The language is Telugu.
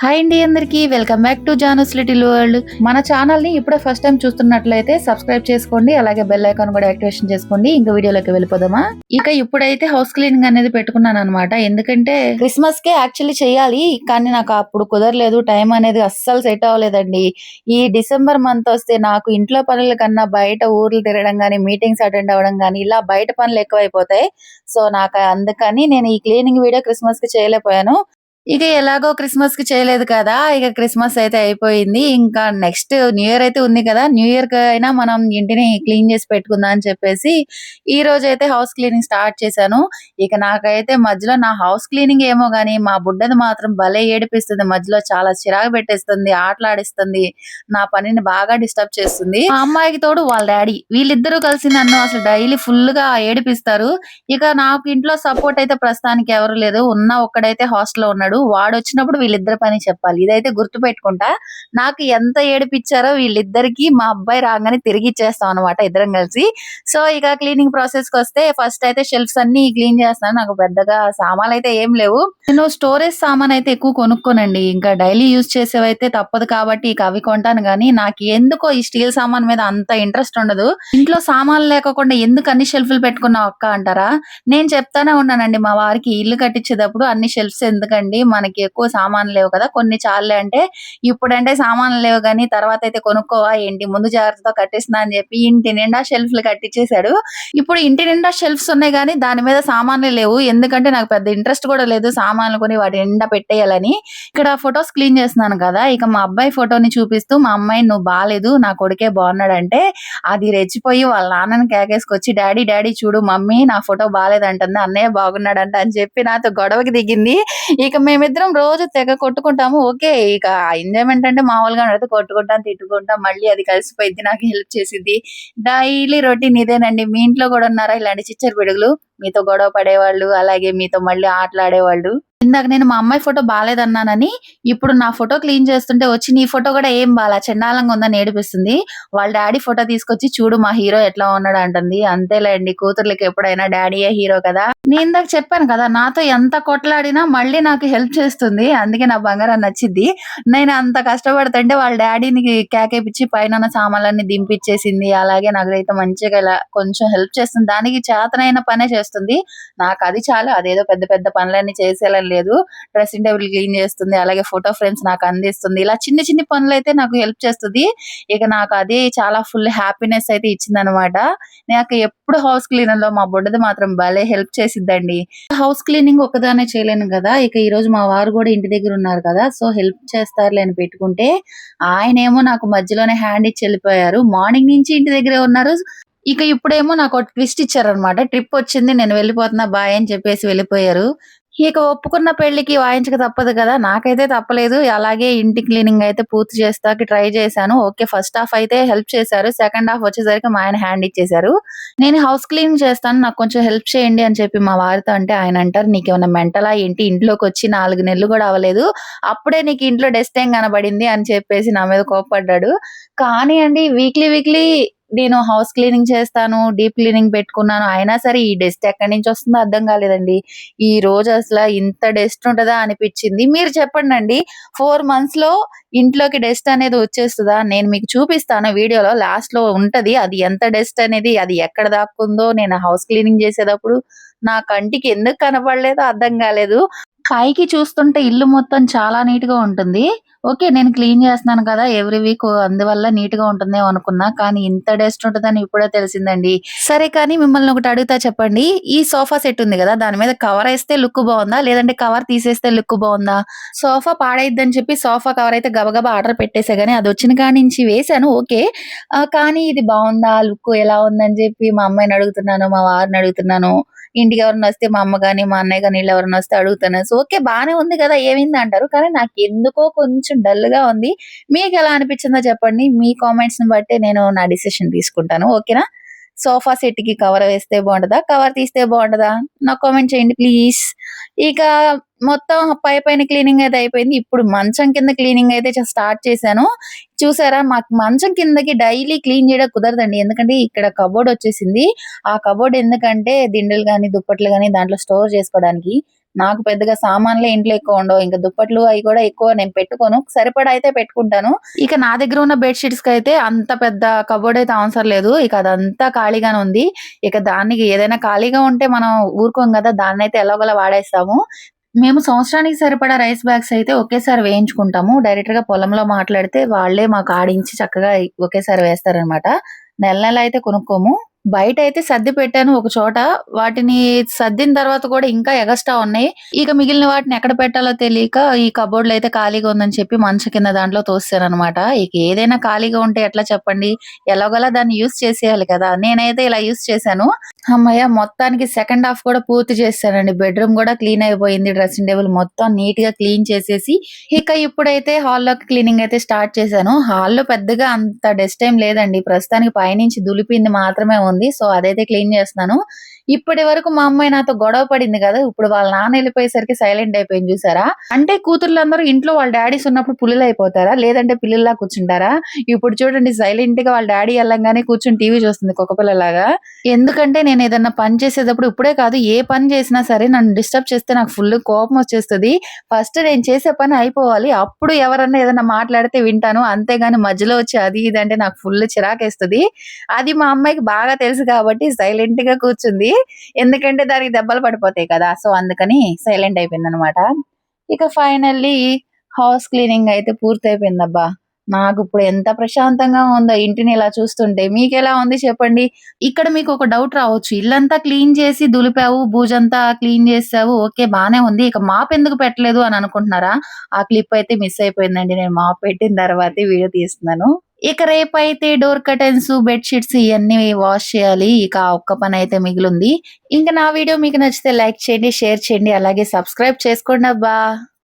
హాయ్ అండి అందరికి welcome back to Janu's little world. మన ఛానల్ ని ఇప్పుడే ఫస్ట్ టైం చూస్తున్నట్లయితే సబ్స్క్రైబ్ చేసుకోండి, అలాగే బెల్ ఐకాన్ కూడా యాక్టివేషన్ చేసుకోండి. ఇంకా వీడియోలోకి వెళ్ళిపోదామా. ఇప్పుడైతే హౌస్ క్లీనింగ్ అనేది పెట్టుకున్నాను అనమాట. ఎందుకంటే క్రిస్మస్ కే యాక్చువల్లీ చేయాలి, కానీ నాకు అప్పుడు కుదరలేదు. టైం అనేది అస్సలు సెట్ అవ్వలేదండి. ఈ డిసెంబర్ మంత్ వస్తే నాకు ఇంట్లో పనుల కన్నా బయట ఊర్లు తిరగడం గానీ, మీటింగ్స్ అటెండ్ అవ్వడం గానీ, ఇలా బయట పనులు ఎక్కువైపోతాయి. సో నాకు అందుకని నేను ఈ క్లీనింగ్ వీడియో క్రిస్మస్ కి చేయలేకపోయాను. ఎలాగో క్రిస్మస్ కి చేయలేదు కదా, క్రిస్మస్ అయితే అయిపోయింది. ఇంకా నెక్స్ట్ న్యూ ఇయర్ అయితే ఉంది కదా, న్యూ ఇయర్ కి అయినా మనం ఇంటిని క్లీన్ చేసి పెట్టుకుందాం అని చెప్పేసి ఈ రోజు అయితే హౌస్ క్లీనింగ్ స్టార్ట్ చేశాను. నాకైతే మధ్యలో నా హౌస్ క్లీనింగ్ ఏమో గానీ, మా బుడ్డది మాత్రం భలే ఏడిపిస్తుంది. మధ్యలో చాలా చిరాకు పెట్టేస్తుంది, ఆటలాడిస్తుంది, నా పనిని బాగా డిస్టర్బ్ చేస్తుంది. మా అమ్మాయికి తోడు వాళ్ళ డాడీ, వీళ్ళిద్దరూ కలిసి నన్ను అసలు డైలీ ఫుల్ గా ఏడిపిస్తారు. నాకు ఇంట్లో సపోర్ట్ అయితే ప్రస్తుతానికి ఎవరు లేదు. ఒక్కడైతే హాస్టల్లో ఉన్నాడు. వాడొచ్చినప్పుడు వీళ్ళిద్దరి పని చెప్పాలి. ఇదైతే గుర్తు పెట్టుకుంటా. నాకు ఎంత ఏడిపిచ్చారో వీళ్ళిద్దరికి మా అబ్బాయి రాగానే తిరిగి ఇచ్చేస్తాం అనమాట ఇద్దరం కలిసి. సో క్లీనింగ్ ప్రాసెస్ కి వస్తే ఫస్ట్ అయితే షెల్ఫ్స్ అన్ని క్లీన్ చేస్తాను. నాకు పెద్దగా సామాన్లు అయితే ఏం లేవు. నేను స్టోరేజ్ సామాన్ అయితే ఎక్కువ కొనుక్కోనండి. ఇంకా డైలీ యూజ్ చేసేవైతే తప్పదు కాబట్టి అవి కొంటాను. గానీ నాకు ఎందుకో ఈ స్టీల్ సామాన్ మీద అంత ఇంట్రెస్ట్ ఉండదు. ఇంట్లో సామాన్లు లేకుండా ఎందుకు అన్ని షెల్ఫ్లు పెట్టుకున్నావు అక్క అంటారా? నేను చెప్తానే ఉన్నానండి మా వారికి, ఇల్లు కట్టించేటప్పుడు అన్ని షెల్ఫ్స్ ఎందుకండి, మనకి ఎక్కువ సామాన్లు లేవు కదా, కొన్ని చాలే అంటే, ఇప్పుడంటే సామాన్లు లేవు గానీ తర్వాత అయితే కొనుక్కోవా ఏంటి, ముందు జాగ్రత్తతో కట్టిస్తున్నా అని చెప్పి ఇంటి నిండా షెల్ఫ్లు కట్టించేశాడు. ఇప్పుడు ఇంటి నిండా షెల్ఫ్స్ ఉన్నాయి కానీ దాని మీద సామాన్లు లేవు. ఎందుకంటే నాకు పెద్ద ఇంట్రెస్ట్ కూడా లేదు సామాన్లు కొని వాటి నిండా పెట్టేయాలని. ఇక్కడ ఫొటోస్ క్లీన్ చేస్తున్నాను కదా, మా అబ్బాయి ఫోటోని చూపిస్తూ మా అమ్మాయి నువ్వు బాలేదు, నా కొడుకే బాగున్నాడంటే అది రెచ్చిపోయి వాళ్ళ నాన్నని కేకేసుకొచ్చి డాడీ డాడీ చూడు మమ్మీ నా ఫోటో బాలేదంటుంది, అన్నయ్య బాగున్నాడంట అని చెప్పి నాతో గొడవకి దిగింది. మేమిద్దరం రోజు తెగ కొట్టుకుంటాము. ఓకే, ఎంజాయ్మెంట్ అంటే మామూలుగా ఉండదు, కొట్టుకుంటాం తిట్టుకుంటాం, మళ్ళీ అది కలిసిపోయింది, నాకు హెల్ప్ చేసింది. డైలీ రొటీన్ ఇదేనండి. మీ ఇంట్లో కూడా ఉన్నారా ఇలాంటి చిచ్చర పిడుగులు, మీతో గొడవ పడేవాళ్ళు, అలాగే మీతో మళ్ళీ ఆటలాడేవాళ్ళు? ఇందాక నేను మా అమ్మాయి ఫోటో బాలేదన్నానని ఇప్పుడు నా ఫోటో క్లీన్ చేస్తుంటే వచ్చి నీ ఫోటో కూడా ఏం బాలా చండాలంగా ఉందని ఏడిపిస్తుంది. వాళ్ళ డాడీ ఫోటో తీసుకొచ్చి చూడు మా హీరో ఎట్లా ఉన్నాడు అంటుంది. అంతేలేండి, కూతుర్లకి ఎప్పుడైనా డాడీయే హీరో కదా. నేను ఇందాక చెప్పాను కదా, నాతో ఎంత కొట్లాడినా మళ్ళీ నాకు హెల్ప్ చేస్తుంది. అందుకే నా బంగారం నచ్చిద్ది. నేను అంత కష్టపడుతుంటే వాళ్ళ డాడీని కేకేపిచ్చి పైన సామాన్లన్నీ దింపిచ్చేసింది. అలాగే నాకైతే మంచిగా ఇలా కొంచెం హెల్ప్ చేస్తుంది. దానికి చేతనైన పనే చేస్తుంది. నాకు అది చాలు, అదేదో పెద్ద పెద్ద పనులన్నీ చేసేలా లేదు. డ్రెస్సింగ్ టేబుల్ క్లీన్ చేస్తుంది, అలాగే ఫోటో ఫ్రేమ్స్ నాకు అందిస్తుంది. ఇలా చిన్ని చిన్ని పనులు అయితే నాకు హెల్ప్ చేస్తుంది. నాకు అదే చాలా ఫుల్ హ్యాపీనెస్ అయితే ఇచ్చిందనమాట. నాకు ఎప్పుడు హౌస్ క్లీనర్ లో మా బుడ్డది మాత్రం భలే హెల్ప్ చేసిద్దండి. హౌస్ క్లీనింగ్ ఒకదానే చేయలేను కదా, ఈ రోజు మా వారు కూడా ఇంటి దగ్గర ఉన్నారు కదా, సో హెల్ప్ చేస్తారులే అని పెట్టుకుంటే ఆయనేమో నాకు మధ్యలోనే హ్యాండ్ ఇచ్చి వెళ్ళిపోయారు. మార్నింగ్ నుంచి ఇంటి దగ్గరే ఉన్నారు. ఇప్పుడేమో నాకు ఒక ట్విస్ట్ ఇచ్చారనమాట. ట్రిప్ వచ్చింది, నేను వెళ్ళిపోతున్నా బాయ్ అని చెప్పేసి వెళ్ళిపోయారు. ఒప్పుకున్న పెళ్లికి వాయించక తప్పదు కదా, నాకైతే తప్పలేదు. అలాగే ఇంటి క్లీనింగ్ అయితే పూర్తి చేస్తాకి ట్రై చేశాను. ఓకే, ఫస్ట్ హాఫ్ అయితే హెల్ప్ చేశారు, సెకండ్ హాఫ్ వచ్చేసరికి మా ఆయన హ్యాండ్ ఇచ్చేశారు. నేను హౌస్ క్లీనింగ్ చేస్తాను, నాకు కొంచెం హెల్ప్ చేయండి అని చెప్పి మా వారితో అంటే ఆయన అంటారు, నీకేమన్నా మెంటలా ఏంటి, ఇంట్లోకి వచ్చి 4 నెలలు కూడా అవ్వలేదు, అప్పుడే నీకు ఇంట్లో డస్ట్ ఏం కనబడింది అని చెప్పేసి నా మీద కోప్పడ్డాడు. కానీ అండి వీక్లీ వీక్లీ నేను హౌస్ క్లీనింగ్ చేస్తాను, డీప్ క్లీనింగ్ పెట్టుకున్నాను. అయినా సరే ఈ డస్ట్ ఎక్కడి నుంచి వస్తుందో అర్థం కాలేదండి. ఈ రోజు అసలు ఇంత డస్ట్ ఉంటదా అనిపించింది. మీరు చెప్పండి, 4 మంత్స్ లో ఇంట్లోకి డస్ట్ అనేది వచ్చేస్తుందా? నేను మీకు చూపిస్తాను వీడియోలో, లాస్ట్ లో ఉంటది అది ఎంత డస్ట్ అనేది, అది ఎక్కడ దాక్కుందో. నేను హౌస్ క్లీనింగ్ చేసేటప్పుడు నా కంటికి ఎందుకు కనపడలేదో అర్థం కాలేదు. పైకి చూస్తుంటే ఇల్లు మొత్తం చాలా నీట్ గా ఉంటుంది. ఓకే, నేను క్లీన్ చేస్తున్నాను కదా ఎవ్రీ వీక్, అందువల్ల నీట్ గా ఉంటుందేమో అనుకున్నా, కానీ ఇంత డస్ట్ ఉంటుందని ఇప్పుడే తెలిసిందండి. సరే కానీ మిమ్మల్ని ఒకటి అడుగుతా చెప్పండి, ఈ సోఫా సెట్ ఉంది కదా, దాని మీద కవర్ వేస్తే లుక్ బాగుందా, లేదంటే కవర్ తీసేస్తే లుక్ బాగుందా? సోఫా పాడైద్దని చెప్పి సోఫా కవర్ అయితే గబగబా ఆర్డర్ పెట్టేసా, గానీ అది వచ్చిన కాడి నుంచి వేసాను. ఓకే, కానీ ఇది బాగుందా, లుక్ ఎలా ఉందని చెప్పి మా అమ్మాయిని అడుగుతున్నాను, మా వారిని అడుగుతున్నాను, ఇంటికి ఎవరైనా వస్తే మా అమ్మ గాని మా అన్నయ్య గాని వీళ్ళు ఎవరైనా వస్తే అడుగుతాను. సో ఓకే, బానే ఉంది కదా, ఏమైంది అంటారు. కానీ నాకు ఎందుకో కొంచెం డల్ గా ఉంది. మీకు ఎలా అనిపించిందో చెప్పండి. మీ కామెంట్స్ ని బట్టి నేను నా డిసిషన్ తీసుకుంటాను. ఓకేనా? సోఫా సెట్ కి కవర్ వేస్తే బాగుంటదా, కవర్ తీస్తే బాగుంటదా? నాకు కామెంట్ చేయండి ప్లీజ్. ఇక మొత్తం పైన క్లీనింగ్ అయితే అయిపోయింది. ఇప్పుడు మంచం కింద క్లీనింగ్ అయితే స్టార్ట్ చేశాను. చూసారా, మాకు మంచం కిందకి డైలీ క్లీన్ చేయడం కుదరదండి. ఎందుకంటే ఇక్కడ కబోర్డ్ వచ్చేసింది. ఆ కబోర్డ్ ఎందుకంటే దిండులు గాని దుప్పట్లు గాని దాంట్లో స్టోర్ చేసుకోవడానికి. నాకు పెద్దగా సామాన్లే ఇంట్లో ఎక్కువ ఉండవు. ఇంకా దుప్పట్లు అవి కూడా ఎక్కువ నేను పెట్టుకోను. సరిపడా అయితే పెట్టుకుంటాను. ఇక నా దగ్గర ఉన్న బెడ్ షీట్స్ కైతే అంత పెద్ద కబోర్డ్ అయితే అవసరం లేదు. ఇక అదంతా ఖాళీగానే ఉంది. ఇక దానికి ఏదైనా ఖాళీగా ఉంటే మనం ఊరుకోం కదా! దాన్నైతే ఎలాగోలా వాడేస్తాము. మేము సంవత్సరానికి సరిపడా రైస్ బ్యాగ్స్ అయితే ఒకేసారి వేయించుకుంటాము. డైరెక్ట్‌గా పొలంలో మాట్లాడితే వాళ్ళే మాకు ఆడించి చక్కగా ఒకేసారి వేస్తారనమాట. నెల నెల అయితే కొనుక్కోము. బయటైతే సర్ది పెట్టాను ఒక చోట. వాటిని సర్దిన తర్వాత కూడా ఇంకా ఎగస్ట్రా ఉన్నాయి. ఇక మిగిలిన వాటిని ఎక్కడ పెట్టాలో తెలియక ఈ కబోర్డ్‌లో అయితే ఖాళీగా ఉందని చెప్పి మంచం కింద దాంట్లో తోసేసాననమాట. ఇక ఏదైనా ఖాళీగా ఉంటే ఎట్లా చెప్పండి? ఎలాగోలా దాన్ని యూజ్ చేసేయాలి కదా! నేనైతే ఇలా యూజ్ చేశాను. హమ్మయ్య! మొత్తానికి సెకండ్ హాఫ్ కూడా పూర్తి చేసేసానండి. బెడ్‌రూమ్ గూడా క్లీన్ అయిపోయింది. డ్రెసింగ్ టేబుల్ మొత్తం నీట్‌గా క్లీన్ చేసేసి, ఇక ఇప్పుడైతే హాల్‌లోకి క్లీనింగ్ అయితే స్టార్ట్ చేశాను. హాల్‌లో పెద్దగా అంత డస్ట్ ఏం లేదండి. ప్రస్తుతానికి పైనుంచి దులిపింది మాత్రమే ఉంది. సో, అదైతే క్లీన్ చేస్తున్నాను. ఇప్పటి వరకు మా అమ్మాయి నాతో గొడవ పడింది గదా! ఇప్పుడు వాళ్ళ నాన్న ఎళ్ళిపోయేసరికి సైలెంట్ అయిపోయింది చూసారా? అంటే కూతుర్లందరూ ఇంట్లో వాళ్ళ డ్యాడీస్ ఉన్నప్పుడు పులులయిపోతారా? లేదంటే పిల్లుల్లా కూర్చుంటారా? ఇప్పుడు చూడండి సైలెంట్‌గా వాళ్ళ డ్యాడీ ఎళ్ళంగానే కూర్చొని టీవీ చూస్తుంది కుక్కపిల్లలాగా. ఎందుకంటే నేనేదన్నా పని చేసేటప్పుడు ఇప్పుడే కాదు ఏ పని చేసినా సరే నన్ను డిస్టర్బ్ చేస్తే నాకు ఫుల్ కోపమొచ్చేస్తది. ఫస్ట్ నేను చేసే పని అయిపోవాలి. అప్పుడు ఎవరన్నా ఏదన్నా మాట్లాడితే వింటాను. అంతేగాని మధ్యలో వచ్చి అది ఇది అంటే నాకు ఫుల్ చిరాకేస్తది. అది మా అమ్మాయికి బాగా తెలుసు కాబట్టి సైలెంట్‌గా కూర్చుంది. ఎందుకంటే దానికి దెబ్బలు పడిపోతాయి కదా! సో, అందుకని సైలెంట్ అయిపోయిందనమాట. ఇక ఫైనల్లీ హౌస్ క్లీనింగ్ అయితే పూర్తయిపోయిందబ్బా! నాకిప్పుడు ఎంత ప్రశాంతంగా ఉందో ఇంటిని ఇలా చూస్తుంటే. మీకెలా ఉంది చెప్పండి? ఇక్కడ మీకొక డౌట్ రావచ్చు. ఇల్లంతా క్లీన్ చేసి దులిపావు, బూజంతా క్లీన్ చేసావు. ఓకే. బానే ఉంది. ఇక మాప్ ఎందుకు పెట్టలేదు అని అనుకుంటున్నారా? ఆ క్లిప్ అయితే మిస్ అయిపోయిందండి. నేను మాప్ పెట్టిన తర్వాతే వీడియో తీస్తున్నాను. ఇక రేపైతే డోర్ కర్టెన్స్, బెడ్ షీట్స్ ఇయన్నీ వాష్ చేయాలి. ఇక ఆ ఒక్క పనైతే మిగిలుంది. ఇంక నా వీడియో మీకు నచ్చితే లైక్ చేయండి, షేర్ చేయండి, అలాగే సబ్స్క్రైబ్ చేసుకోండబ్బా!